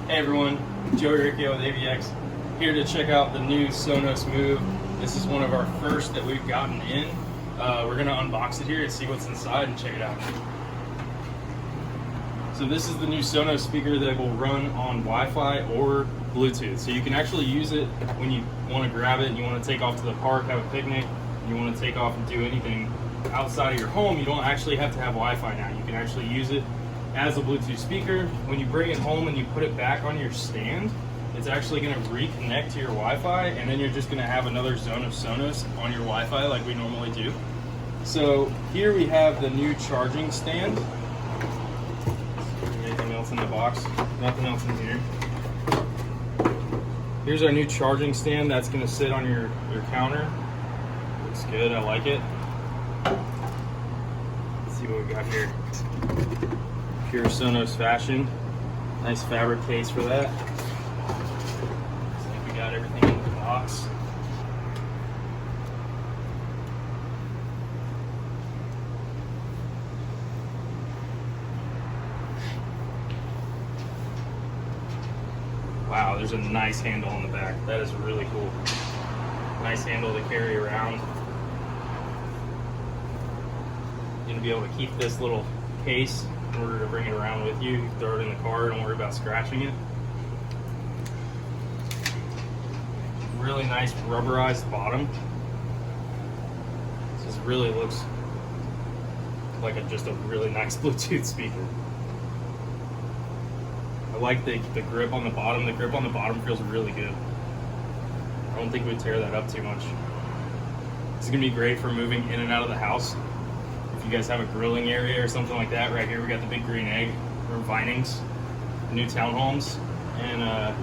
Hey everyone, Joey Riccio with AVX, here to check out the new SONOS Move. This is one of our first that we've gotten in. We're going to unbox it here and see what's inside and check it out. So this is the new SONOS speaker that will run on Wi-Fi or Bluetooth. So you can actually use it when you want to grab it and you want to take off to the park, have a picnic, and you want to take off and do anything outside of your home. You don't actually have to have Wi-Fi now. You can actually use it as a Bluetooth speaker. When you bring it home and you put it back on your stand, it's actually going to reconnect to your Wi-Fi, and then you're just going to have another zone of SONOS on your Wi-Fi like we normally do. So here we have the new charging stand. Anything else in the box? Nothing else in here. Here's our new charging stand that's going to sit on your counter. Looks good, I like it. Let's see what we got here. Pure SONOS fashion. Nice fabric case for that. Looks like we got everything in the box. Wow, there's a nice handle on the back. That is really cool. Nice handle to carry around. You're gonna be able to keep this little case in order to bring it around with you. You can throw it in the car, don't worry about scratching it. Really nice rubberized bottom. This really looks like just a really nice Bluetooth speaker. I like the grip on the bottom. The grip on the bottom feels really good. I don't think we'd tear that up too much. This is gonna be great for moving in and out of the house. If you guys have a grilling area or something like that, right here we got the big green egg from Vinings, new townhomes, and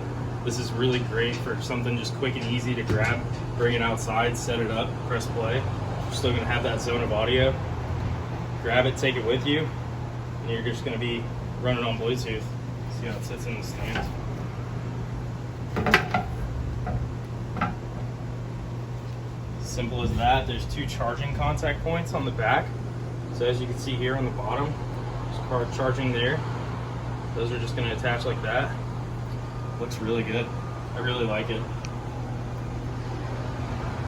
this is really great for something just quick and easy to grab, bring it outside, set it up, press play. You're still gonna have that zone of audio. Grab it, take it with you, and you're just gonna be running on Bluetooth. See how it sits in the stand. Simple as that. There's two charging contact points on the back. So as you can see here on the bottom, there's car charging there. Those are just going to attach like that. Looks really good. I really like it.